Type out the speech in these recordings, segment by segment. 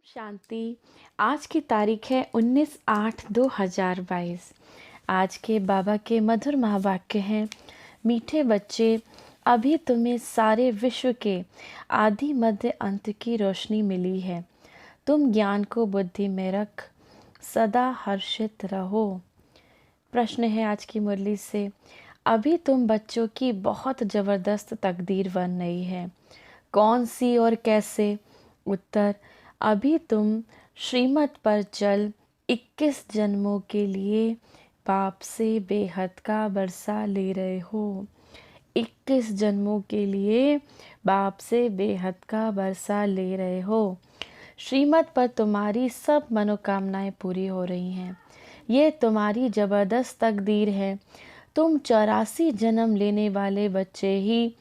शांति। आज की तारीख है 19/8/2022। आज के बाबा के मधुर महावाक्य हैं, मीठे बच्चे, अभी तुम्हें सारे विश्व के आदि मध्य अंत की रोशनी मिली है। तुम ज्ञान को बुद्धि में रख सदा हर्षित रहो। प्रश्न है आज की मुरली से, अभी तुम बच्चों की बहुत ज़बरदस्त तकदीर बन रही है। कौन सी और कैसे? उत्तर, अभी तुम श्रीमत पर चल 21 जन्मों के लिए बाप से बेहद का बरसा ले रहे हो। 21 जन्मों के लिए बाप से बेहद का बरसा ले रहे हो। श्रीमत पर तुम्हारी सब मनोकामनाएं पूरी हो रही हैं। ये तुम्हारी ज़बरदस्त तकदीर है। तुम 84 जन्म लेने वाले बच्चे ही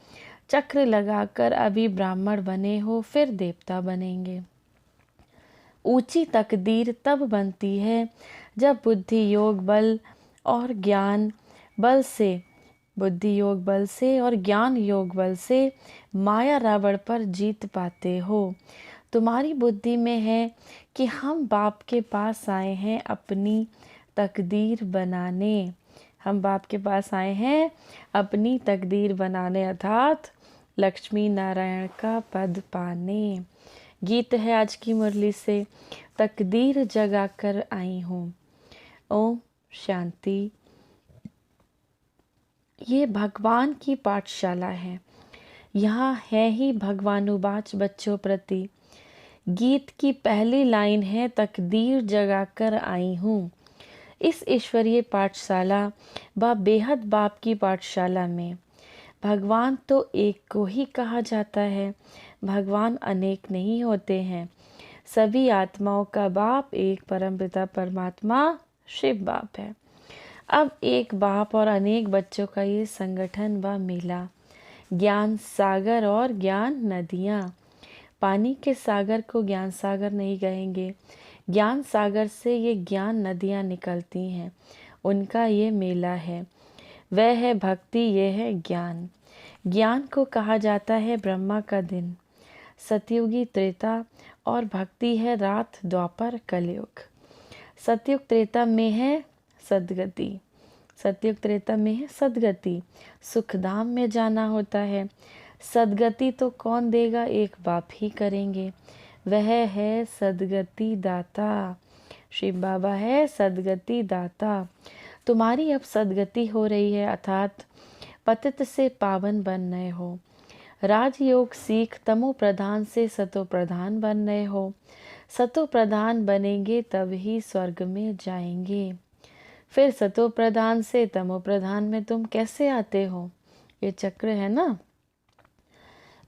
चक्र लगाकर अभी ब्राह्मण बने हो, फिर देवता बनेंगे। ऊंची तकदीर तब बनती है जब बुद्धि योग बल और ज्ञान बल से माया रावण पर जीत पाते हो। तुम्हारी बुद्धि में है कि हम बाप के पास आए हैं अपनी तकदीर बनाने। हम बाप के पास आए हैं अपनी तकदीर बनाने, अर्थात लक्ष्मी नारायण का पद पाने। गीत है आज की मुरली से, तकदीर जगा कर आई हूँ। ओम शांति। ये भगवान की पाठशाला है। यहाँ है ही भगवानुवाच बच्चों प्रति। गीत की पहली लाइन है, तकदीर जगा कर आई हूँ। इस ईश्वरीय पाठशाला व बेहद बाप की पाठशाला में भगवान तो एक को ही कहा जाता है। भगवान अनेक नहीं होते हैं। सभी आत्माओं का बाप एक परमपिता परमात्मा शिव बाप है। अब एक बाप और अनेक बच्चों का ये संगठन व मेला, ज्ञान सागर और ज्ञान नदियाँ। पानी के सागर को ज्ञान सागर नहीं कहेंगे। ज्ञान सागर से ये ज्ञान नदियाँ निकलती हैं, उनका ये मेला है। वह है भक्ति, ये है ज्ञान। ज्ञान को कहा जाता है ब्रह्मा का दिन, सतयुगी त्रेता, और भक्ति है रात द्वापर कलयुग। सतयुग त्रेता में है सदगति, सुखधाम में जाना होता है। सदगति तो कौन देगा? एक बाप ही करेंगे। वह है सदगति दाता। शिव बाबा है सदगति दाता। तुम्हारी अब सदगति हो रही है, अर्थात पतित से पावन बन रहे हो। राजयोग सीख तमो प्रधान से सतो प्रधान बन रहे हो। सतो प्रधान बनेंगे तब ही स्वर्ग में जाएंगे। फिर सतो प्रधान से तमो प्रधान में तुम कैसे आते हो? ये चक्र है ना।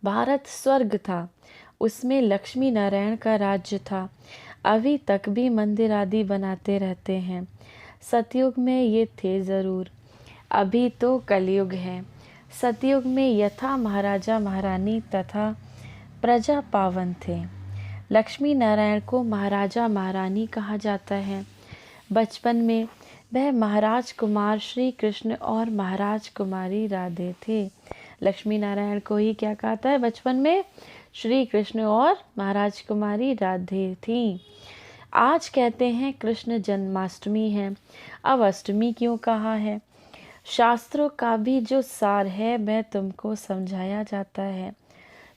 भारत स्वर्ग था, उसमें लक्ष्मी नारायण का राज्य था। अभी तक भी मंदिर आदि बनाते रहते हैं। सतयुग में ये थे जरूर, अभी तो कलयुग है। सतयुग में यथा महाराजा महारानी तथा प्रजा पावन थे। लक्ष्मी नारायण को महाराजा महारानी कहा जाता है। बचपन में वह महाराज कुमार श्री कृष्ण और महाराज कुमारी राधे थे। लक्ष्मी नारायण को ही क्या कहता है? बचपन में श्री कृष्ण और महाराज कुमारी राधे थी। आज कहते हैं कृष्ण जन्माष्टमी है। अब अष्टमी क्यों कहा है? शास्त्रों का भी जो सार है वह तुमको समझाया जाता है।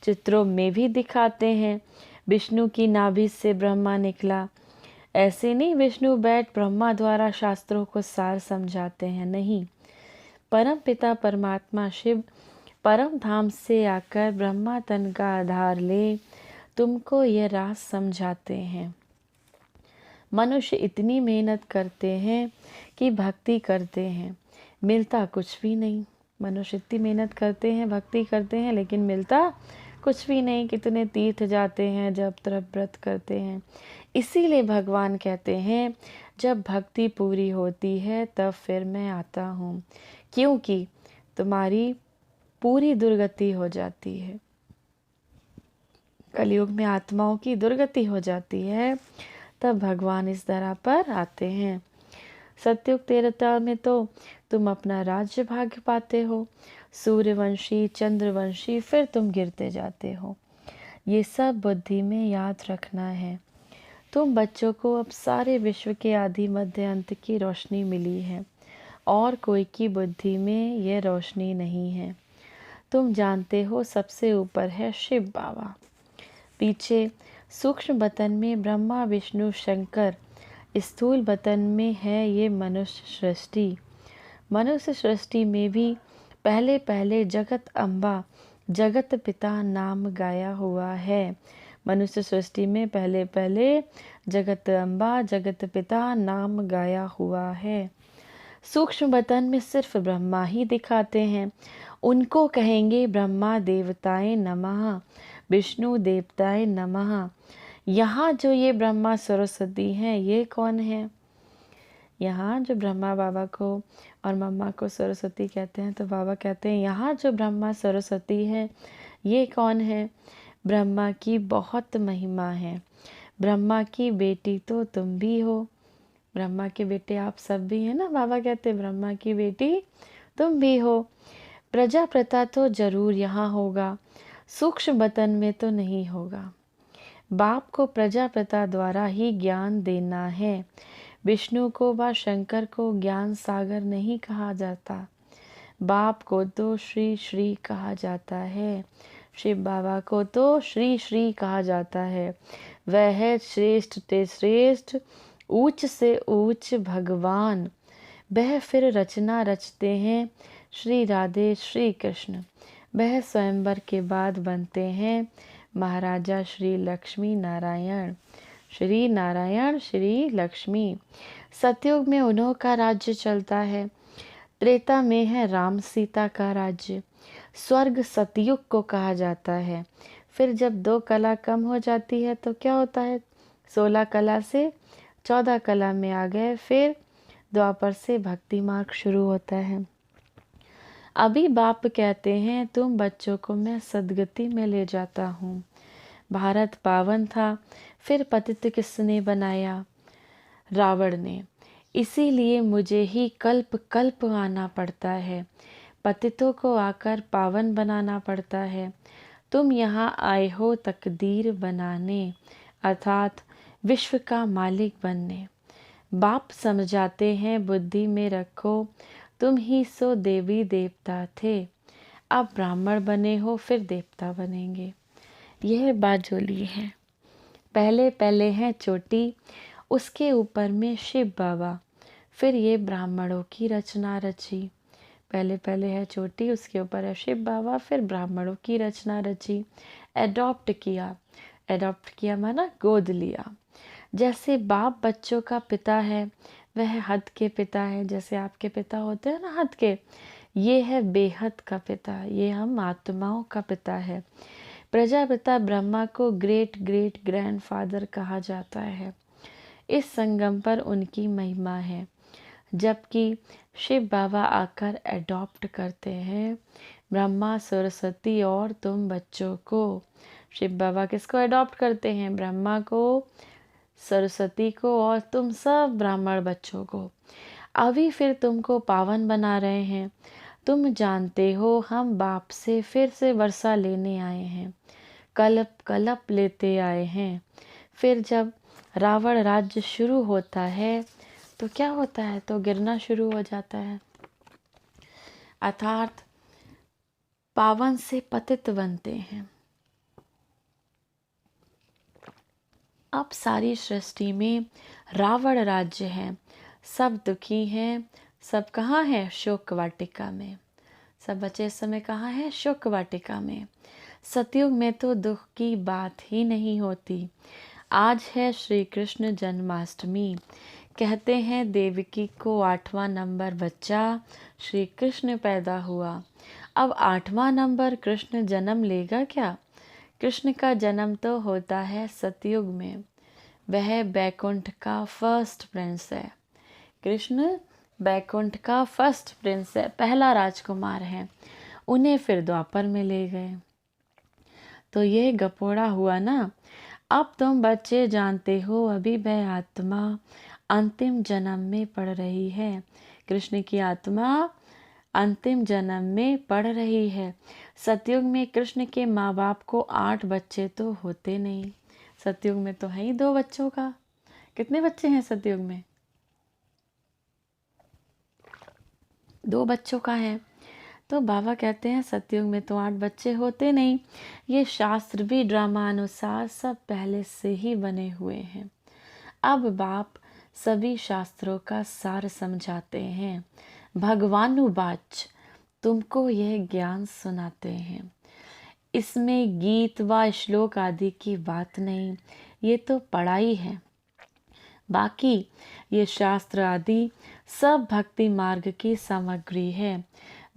चित्रों में भी दिखाते हैं, विष्णु की नाभि से ब्रह्मा निकला। ऐसे नहीं विष्णु बैठ ब्रह्मा द्वारा शास्त्रों को सार समझाते हैं, नहीं। परम पिता परमात्मा शिव परम धाम से आकर ब्रह्मा तन का आधार ले तुमको ये राज समझाते हैं। मनुष्य इतनी मेहनत करते हैं कि भक्ति करते हैं, मिलता कुछ भी नहीं। मनुष्य इतनी मेहनत करते हैं, भक्ति करते हैं, लेकिन मिलता कुछ भी नहीं। कितने तीर्थ जाते हैं, जब तप व्रत करते हैं। इसीलिए भगवान कहते हैं जब भक्ति पूरी होती है तब फिर मैं आता हूँ, क्योंकि तुम्हारी पूरी दुर्गति हो जाती है। कलयुग में आत्माओं की दुर्गति हो जाती है, तब भगवान इस धरा पर आते हैं। सतयुग त्रेता में तो तुम अपना राज्य भाग्य पाते हो, सूर्यवंशी चंद्रवंशी, फिर तुम गिरते जाते हो। ये सब बुद्धि में याद रखना है। तुम बच्चों को अब सारे विश्व के आदि मध्य अंत की रोशनी मिली है और कोई की बुद्धि में यह रोशनी नहीं है। तुम जानते हो सबसे ऊपर है शिव बाबा, पीछे सूक्ष्म बतन में ब्रह्मा विष्णु शंकर, स्थूल बतन में है ये मनुष्य सृष्टि। मनुष्य सृष्टि में भी पहले पहले जगत अम्बा जगत पिता नाम गाया हुआ है। मनुष्य सृष्टि में पहले पहले जगत अम्बा जगत पिता नाम गाया हुआ है। सूक्ष्म बतन में सिर्फ ब्रह्मा ही दिखाते हैं। उनको कहेंगे ब्रह्मा देवताएं नमः, विष्णु देवताएं नमः। यहाँ जो ये ब्रह्मा सरस्वती हैं, ये कौन है? यहाँ जो ब्रह्मा बाबा को और मम्मा को सरस्वती कहते हैं, तो बाबा कहते हैं यहाँ जो ब्रह्मा सरस्वती है, ये कौन है? ब्रह्मा की बहुत महिमा है। ब्रह्मा की बेटी तो तुम भी हो। ब्रह्मा के बेटे आप सब भी हैं ना। बाबा कहते हैं ब्रह्मा की बेटी तुम भी हो। प्रजापिता तो जरूर यहाँ होगा, सूक्ष्म बतन में तो नहीं होगा। बाप को प्रजापिता द्वारा ही ज्ञान देना है। विष्णु को व शंकर को ज्ञान सागर नहीं कहा जाता। बाप को तो श्री श्री कहा जाता है। शिव बाबा को तो श्री श्री कहा जाता है। वह है श्रेष्ठ ते श्रेष्ठ, ऊंच से ऊंच भगवान। वह फिर रचना रचते हैं श्री राधे श्री कृष्ण। वह स्वयंवर के बाद बनते हैं महाराजा श्री लक्ष्मी नारायण। श्री नारायण श्री लक्ष्मी। सतयुग में उन्हों का राज्य चलता है। त्रेता में है राम सीता का राज्य। स्वर्ग सतयुग को कहा जाता है। फिर जब 2 कला कम हो जाती है तो क्या होता है? 16 कला से 14 कला में आ गए। फिर द्वापर से भक्ति मार्ग शुरू होता है। अभी बाप कहते हैं तुम बच्चों को मैं सदगति में ले जाता हूँ। भारत पावन था, फिर पतित किसने बनाया? रावण ने। इसीलिए मुझे ही कल्प कल्प आना पड़ता है। पतितों को आकर पावन बनाना पड़ता है। तुम यहाँ आए हो तकदीर बनाने, अर्थात विश्व का मालिक बनने। बाप समझाते हैं बुद्धि में रखो, तुम ही सो देवी देवता थे। अब ब्राह्मण बने हो, फिर देवता बनेंगे। यह बाजोली है। पहले पहले है चोटी, उसके ऊपर में शिव बाबा। फिर ये ब्राह्मणों की रचना रची। पहले पहले है चोटी, उसके ऊपर है शिव बाबा, फिर ब्राह्मणों की रचना रची। एडॉप्ट किया। एडॉप्ट किया माना गोद लिया। जैसे बाप बच्चों का पिता है, वह हद के पिता है। जैसे आपके पिता होते हैं ना हद के, ये है बेहद का पिता। ये हम आत्माओं का पिता है। प्रजापिता ब्रह्मा को ग्रेट ग्रेट ग्रैंडफादर कहा जाता है। इस संगम पर उनकी महिमा है। जबकि शिव बाबा आकर एडॉप्ट करते हैं ब्रह्मा सरस्वती और तुम बच्चों को। शिव बाबा किसको एडॉप्ट करते हैं? ब्रह्मा को, सरस्वती को और तुम सब ब्राह्मण बच्चों को। अभी फिर तुमको पावन बना रहे हैं। तुम जानते हो हम बाप से फिर से वर्षा लेने आए हैं, कलप कलप लेते आए हैं। फिर जब रावण राज्य शुरू होता है तो क्या होता है? तो गिरना शुरू हो जाता है, अर्थात पावन से पतित बनते हैं। अब सारी सृष्टि में रावण राज्य है। सब दुखी हैं। सब कहाँ है? शोक वाटिका में। सब बच्चे इस समय कहाँ हैं? शोक वाटिका में। सतयुग में तो दुख की बात ही नहीं होती। आज है श्री कृष्ण जन्माष्टमी। कहते हैं देवकी को 8वां नंबर बच्चा श्री कृष्ण पैदा हुआ। अब 8वां नंबर कृष्ण जन्म लेगा क्या? कृष्ण का जन्म तो होता है सतयुग में। वह बैकुंठ का फर्स्ट प्रिंस है। कृष्ण बैकुंठ का फर्स्ट प्रिंस है, पहला राजकुमार है। उन्हें फिर द्वापर में ले गए। तो ये गपोड़ा हुआ ना। अब तुम बच्चे जानते हो अभी वह आत्मा अंतिम जन्म में पड़ रही है। कृष्ण की आत्मा अंतिम जन्म में पड़ रही है। सतयुग में कृष्ण के माँ बाप को 8 बच्चे तो होते नहीं, सतयुग में तो है ही 2 बच्चों का। कितने बच्चे हैं सतयुग में? 2 बच्चों का है। तो बाबा कहते हैं सतयुग में तो 8 बच्चे होते नहीं। ये शास्त्र भी ड्रामानुसार सब पहले से ही बने हुए हैं। अब बाप सभी शास्त्रों का सार समझाते हैं। भगवानुवाच तुमको यह ज्ञान सुनाते हैं। इसमें गीत व श्लोक आदि की बात नहीं, ये तो पढ़ाई है। बाकी ये शास्त्र आदि सब भक्ति मार्ग की सामग्री है।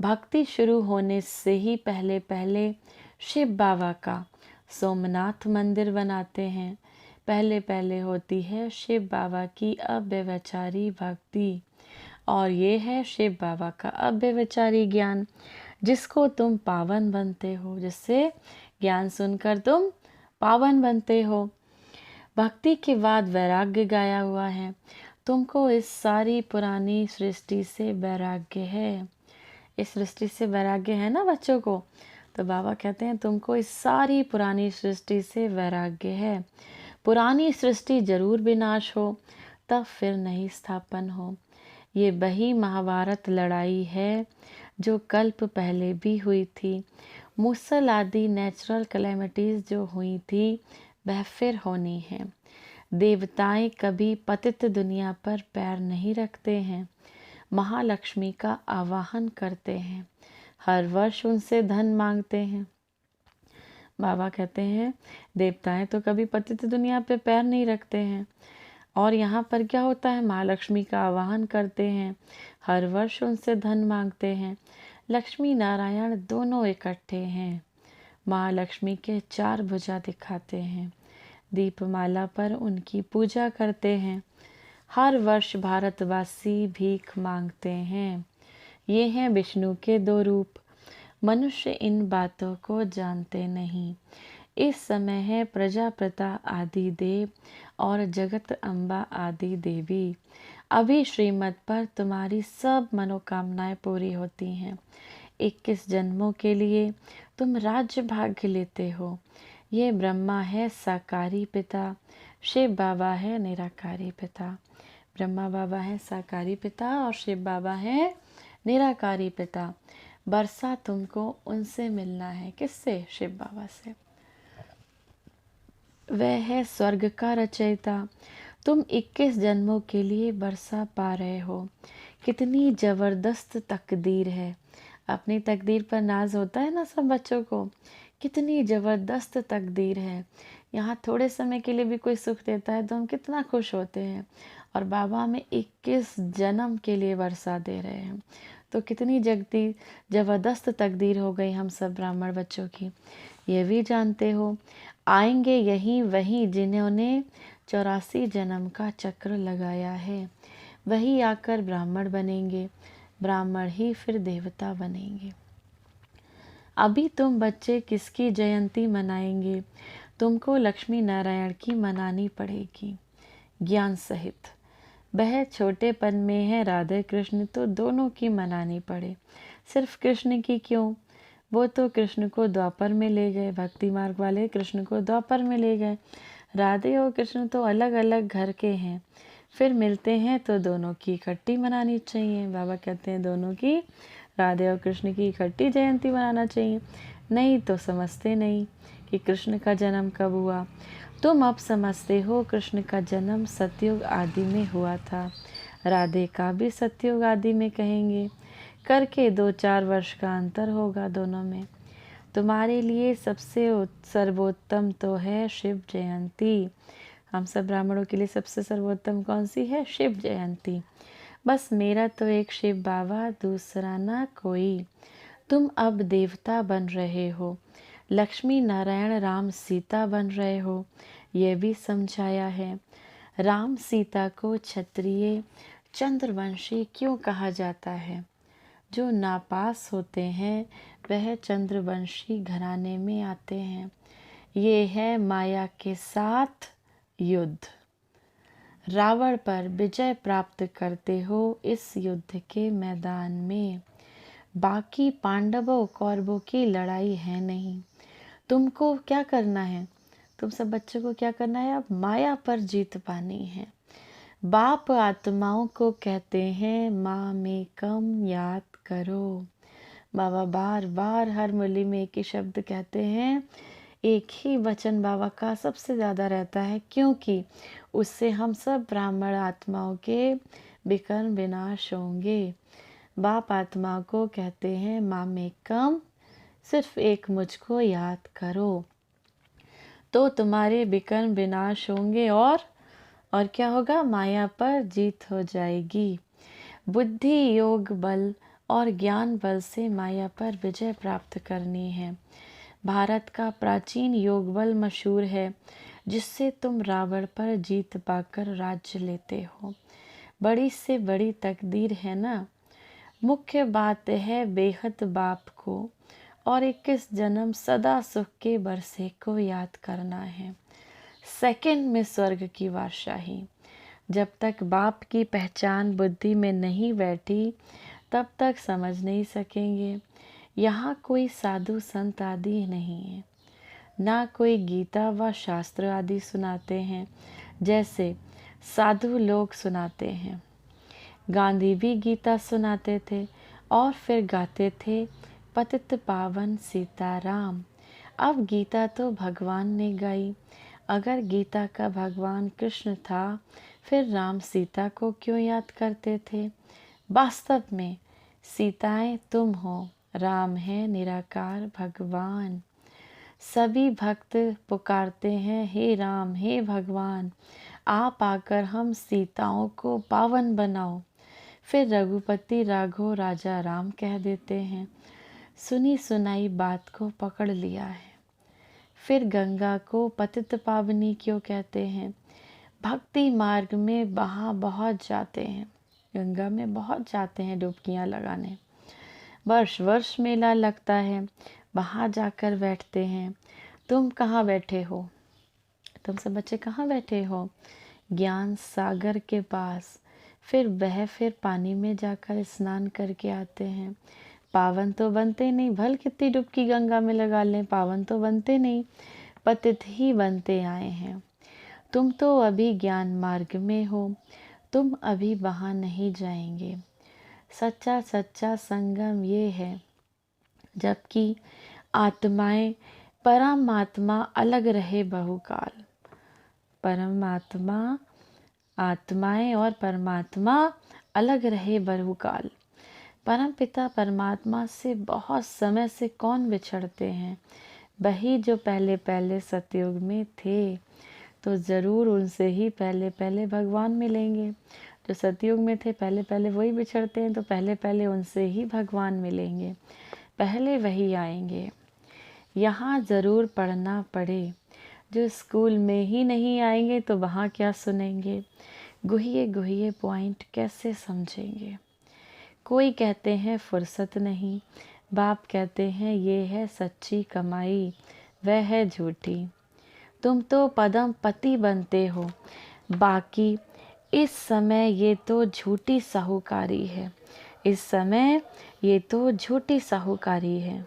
भक्ति शुरू होने से ही पहले पहले शिव बाबा का सोमनाथ मंदिर बनाते हैं। पहले पहले होती है शिव बाबा की अव्यभिचारी भक्ति, और ये है शिव बाबा का अव्यभिचारी ज्ञान, जिसको तुम पावन बनते हो, जिससे ज्ञान सुनकर तुम पावन बनते हो। भक्ति के बाद वैराग्य गाया हुआ है। तुमको इस सारी पुरानी सृष्टि से वैराग्य है। इस सृष्टि से वैराग्य है ना बच्चों को। तो बाबा कहते हैं तुमको इस सारी पुरानी सृष्टि से वैराग्य है। पुरानी सृष्टि जरूर विनाश हो, तब फिर नई स्थापन हो। ये वही महाभारत लड़ाई है जो कल्प पहले भी हुई थी। मूसल आदि नेचुरल कैलेमिटीज जो हुई थी वह फिर होनी है। देवताएं कभी पतित दुनिया पर पैर नहीं रखते हैं, महालक्ष्मी का आवाहन करते हैं, हर वर्ष उनसे धन मांगते हैं। बाबा कहते हैं देवताएं तो कभी पतित दुनिया पे पैर नहीं रखते हैं, और यहाँ पर क्या होता है, महालक्ष्मी का आवाहन करते हैं, हर वर्ष उनसे धन मांगते हैं। लक्ष्मी नारायण दोनों इकट्ठे हैं। महालक्ष्मी के 4 भुजा दिखाते हैं। दीपमाला पर उनकी पूजा करते हैं। हर वर्ष भारतवासी भीख मांगते हैं। ये हैं विष्णु के 2 रूप। मनुष्य इन बातों को जानते नहीं। इस समय है प्रजापिता आदि देव और जगत अम्बा आदि देवी। अभी श्रीमत पर तुम्हारी सब मनोकामनाएं पूरी होती हैं। 21 जन्मों के लिए तुम राज्य भाग्य लेते हो। ये ब्रह्मा है साकारी पिता, शिव बाबा है निराकारी पिता। ब्रह्मा बाबा है साकारी पिता और शिव बाबा है निराकारी पिता। बरसा तुमको उनसे मिलना है। किससे? शिव बाबा से। वह है स्वर्ग का रचयिता। तुम 21 जन्मों के लिए बरसा पा रहे हो। कितनी जबरदस्त तकदीर है। अपनी तकदीर पर नाज होता है ना सब बच्चों को। कितनी जबरदस्त तकदीर है। यहाँ थोड़े समय के लिए भी कोई सुख देता है तो हम कितना खुश होते हैं, और बाबा हमें 21 जन्म के लिए वर्षा दे रहे हैं। तो कितनी जबरदस्त तकदीर हो गई हम सब ब्राह्मण बच्चों की। ये भी जानते हो आएंगे यही वही जिन्होंने 84 जन्म का चक्र लगाया है, वही आकर ब्राह्मण बनेंगे। ब्राह्मण ही फिर देवता बनेंगे। अभी तुम बच्चे किसकी जयंती मनाएंगे? तुमको लक्ष्मी नारायण की मनानी पड़ेगी ज्ञान सहित। वह छोटेपन में है राधे कृष्ण, तो दोनों की मनानी पड़े। सिर्फ कृष्ण की क्यों? वो तो कृष्ण को द्वापर में ले गए, भक्ति मार्ग वाले कृष्ण को द्वापर में ले गए। राधे और कृष्ण तो अलग अलग घर के हैं, फिर मिलते हैं तो दोनों की इकट्ठी मनानी चाहिए। बाबा कहते हैं दोनों की, राधे और कृष्ण की इकट्ठी जयंती मनाना चाहिए। नहीं तो समझते नहीं कि कृष्ण का जन्म कब हुआ। तुम अब समझते हो कृष्ण का जन्म सतयुग आदि में हुआ था। राधे का भी सतयुग आदि में कहेंगे, करके 2-4 वर्ष का अंतर होगा दोनों में। तुम्हारे लिए सबसे सर्वोत्तम तो है शिव जयंती। हम सब ब्राह्मणों के लिए सबसे सर्वोत्तम कौन सी है? शिव जयंती। बस मेरा तो एक शिव बाबा, दूसरा ना कोई। तुम अब देवता बन रहे हो, लक्ष्मी नारायण राम सीता बन रहे हो, यह भी समझाया है। राम सीता को क्षत्रिय चंद्रवंशी क्यों कहा जाता है? जो नापास होते हैं वह चंद्रवंशी घराने में आते हैं। ये है माया के साथ युद्ध। रावण पर विजय प्राप्त करते हो इस युद्ध के मैदान में। बाकी पांडवों कौरवों की लड़ाई है नहीं। तुमको क्या करना है? तुम सब बच्चों को क्या करना है, अब माया पर जीत पानी है। बाप आत्माओं को कहते हैं माँ में कम याद करो। बाबा बार बार हर मुरली में एक ही शब्द कहते हैं, एक ही वचन बाबा का सबसे ज़्यादा रहता है, क्योंकि उससे हम सब ब्राह्मण आत्माओं के विकर्म विनाश होंगे। बाप आत्मा को कहते हैं माँ में कम, सिर्फ एक मुझको याद करो तो तुम्हारे विकर्म विनाश होंगे और क्या होगा, माया पर जीत हो जाएगी। बुद्धि योग बल और ज्ञान बल से माया पर विजय प्राप्त करनी है। भारत का प्राचीन योग बल मशहूर है, जिससे तुम रावण पर जीत पाकर राज्य लेते हो। बड़ी से बड़ी तकदीर है ना। मुख्य बात है बेहद बाप को और 21 जन्म सदा सुख के बरसे को याद करना है। सेकंड में स्वर्ग की बादशाही। जब तक बाप की पहचान बुद्धि में नहीं बैठी तब तक समझ नहीं सकेंगे। यहाँ कोई साधु संत आदि नहीं है, ना कोई गीता व शास्त्र आदि सुनाते हैं जैसे साधु लोग सुनाते हैं। गांधी भी गीता सुनाते थे और फिर गाते थे पतित पावन सीताराम। अब गीता तो भगवान ने गाई। अगर गीता का भगवान कृष्ण था फिर राम सीता को क्यों याद करते थे। वास्तव में सीताएं तुम हो, राम है निराकार भगवान। सभी भक्त पुकारते हैं हे राम हे भगवान, आप आकर हम सीताओं को पावन बनाओ। फिर रघुपति राघव राजा राम कह देते हैं। सुनी सुनाई बात को पकड़ लिया है। फिर गंगा को पतित पावनी क्यों कहते हैं। भक्ति मार्ग में बहुत जाते हैं, गंगा में बहुत जाते हैं डुबकियां लगाने। वर्ष वर्ष मेला लगता है, वहाँ जाकर बैठते हैं। तुम कहाँ बैठे हो, तुम सब बच्चे कहाँ बैठे हो, ज्ञान सागर के पास। फिर पानी में जाकर स्नान करके आते हैं। पावन तो बनते नहीं, भल कितनी डुबकी गंगा में लगा लें, पावन तो बनते नहीं, पतित ही बनते आए हैं। तुम तो अभी ज्ञान मार्ग में हो, तुम अभी वहाँ नहीं जाएंगे। सच्चा सच्चा संगम ये है, जबकि आत्माएं परमात्मा अलग रहे बहुकाल। परमात्मा आत्माएं और परमात्मा अलग रहे बहुकाल। परम पिता परमात्मा से बहुत समय से कौन बिछड़ते हैं। वही जो पहले पहले सतयुग में थे, तो ज़रूर उनसे ही पहले पहले भगवान मिलेंगे। जो सतयुग में थे पहले पहले वही बिछड़ते हैं, तो पहले पहले उनसे ही भगवान मिलेंगे, पहले वही आएंगे। यहाँ ज़रूर पढ़ना पड़े। जो स्कूल में ही नहीं आएंगे तो वहाँ क्या सुनेंगे, गुहिए गुहिए पॉइंट कैसे समझेंगे। कोई कहते हैं फुर्सत नहीं, बाप कहते हैं ये है सच्ची कमाई, वह है झूठी। तुम तो पदम पति बनते हो, बाकी इस समय ये तो झूठी साहूकारी है, इस समय ये तो झूठी साहूकारी है।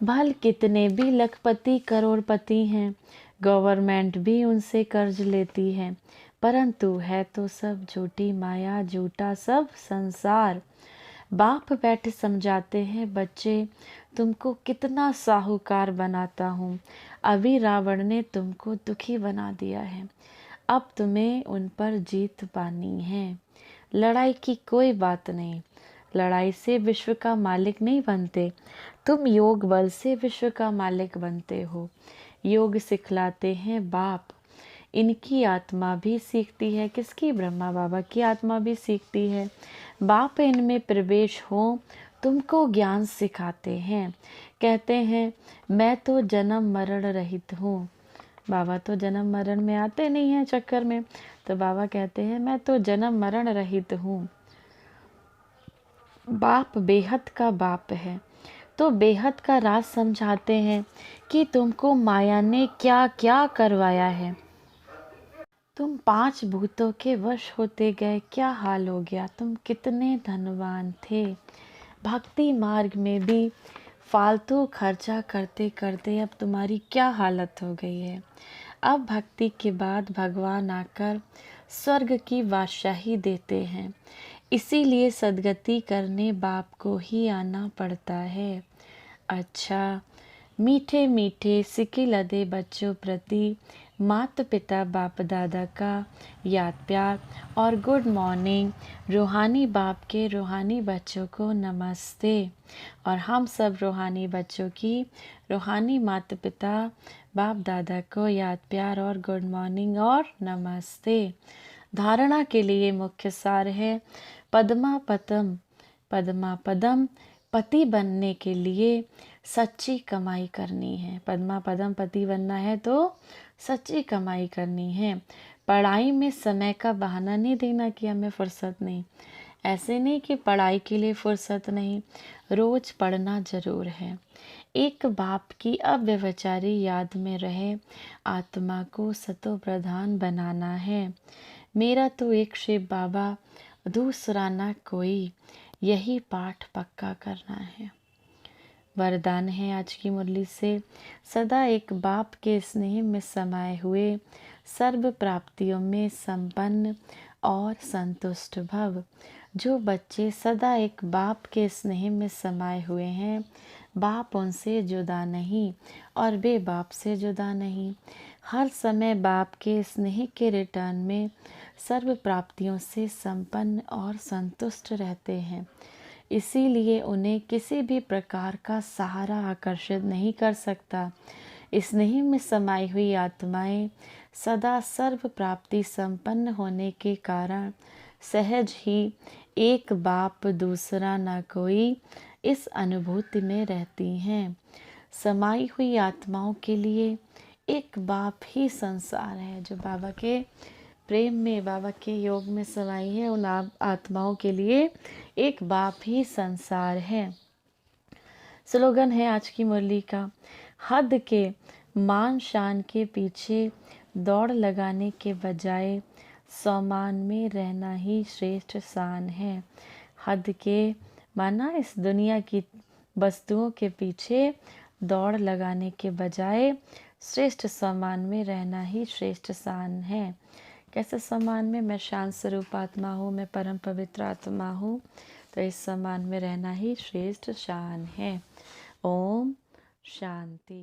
भल कितने भी लखपति करोड़पति हैं, गवर्नमेंट भी उनसे कर्ज लेती है, परंतु है तो सब झूठी माया, झूठा सब संसार। बाप बैठे समझाते हैं बच्चे, तुमको कितना साहूकार बनाता हूँ। अभी रावण ने तुमको दुखी बना दिया है, अब तुम्हें उन पर जीत पानी है। लड़ाई की कोई बात नहीं, लड़ाई से विश्व का मालिक नहीं बनते, तुम योग बल से विश्व का मालिक बनते हो। योग सिखलाते हैं बाप, इनकी आत्मा भी सीखती है। किसकी, ब्रह्मा बाबा की आत्मा भी सीखती है। बाप इनमें प्रवेश हो तुमको ज्ञान सिखाते हैं। कहते हैं मैं तो जन्म मरण रहित हूँ। बाबा तो जन्म मरण में आते नहीं हैं चक्कर में, तो बाबा कहते हैं मैं तो जन्म मरण रहित हूँ। बाप बेहद का बाप है, तो बेहद का राज समझाते हैं कि तुमको माया ने क्या क्या करवाया है। तुम 5 भूतों के वश होते गए, क्या हाल हो गया, तुम कितने धनवान थे। भक्ति मार्ग में भी फालतू खर्चा करते करते अब तुम्हारी क्या हालत हो गई है। अब भक्ति के बाद भगवान आकर स्वर्ग की बादशाही देते हैं। इसीलिए सद्गति करने बाप को ही आना पड़ता है। अच्छा, मीठे मीठे सिके लदे बच्चों प्रति माता पिता बाप दादा का याद प्यार और गुड मॉर्निंग। रूहानी बाप के रूहानी बच्चों को नमस्ते। और हम सब रूहानी बच्चों की रूहानी माता पिता बाप दादा को याद प्यार और गुड मॉर्निंग और नमस्ते। धारणा के लिए मुख्य सार है पद्मा पदम पति बनने के लिए सच्ची कमाई करनी है। पद्मा पदम पति बनना है तो सच्ची कमाई करनी है। पढ़ाई में समय का बहाना नहीं देना कि हमें फुर्सत नहीं। ऐसे नहीं कि पढ़ाई के लिए फुर्सत नहीं, रोज पढ़ना जरूर है। एक बाप की अव्यभिचारी याद में रहे आत्मा को सतो प्रधान बनाना है। मेरा तो एक शिव बाबा, दूसरा ना कोई, यही पाठ पक्का करना है। वरदान है आज की मुरली से, सदा एक बाप के स्नेह में समाये हुए, सर्व प्राप्तियों में संपन्न और संतुष्ट भव। जो बच्चे सदा एक बाप के स्नेह में समाये हुए हैं, बाप उनसे जुदा नहीं और वे बाप से जुदा नहीं। हर समय बाप के स्नेह के रिटर्न में सर्व प्राप्तियों से संपन्न और संतुष्ट रहते हैं। इसीलिए उन्हें किसी भी प्रकार का सहारा आकर्षित नहीं कर सकता। स्नेह में समाई हुई आत्माएं सदा सर्व प्राप्ति संपन्न होने के कारण सहज ही एक बाप दूसरा न कोई इस अनुभूति में रहती हैं। समाई हुई आत्माओं के लिए एक बाप ही संसार है। जो बाबा के प्रेम में, बाबा के योग में समाई है, उन आत्माओं के लिए एक बाप ही संसार है। स्लोगन है आज की मुरली का, हद के मान शान के पीछे दौड़ लगाने के बजाय सम्मान में रहना ही श्रेष्ठ शान है। हद के माना इस दुनिया की वस्तुओं के पीछे दौड़ लगाने के बजाय श्रेष्ठ सम्मान में रहना ही श्रेष्ठ शान है। कैसे सम्मान में? मैं शांत स्वरूप आत्मा हूँ, मैं परम पवित्र आत्मा हूँ, तो इस सम्मान में रहना ही श्रेष्ठ शान है। ओम शांति।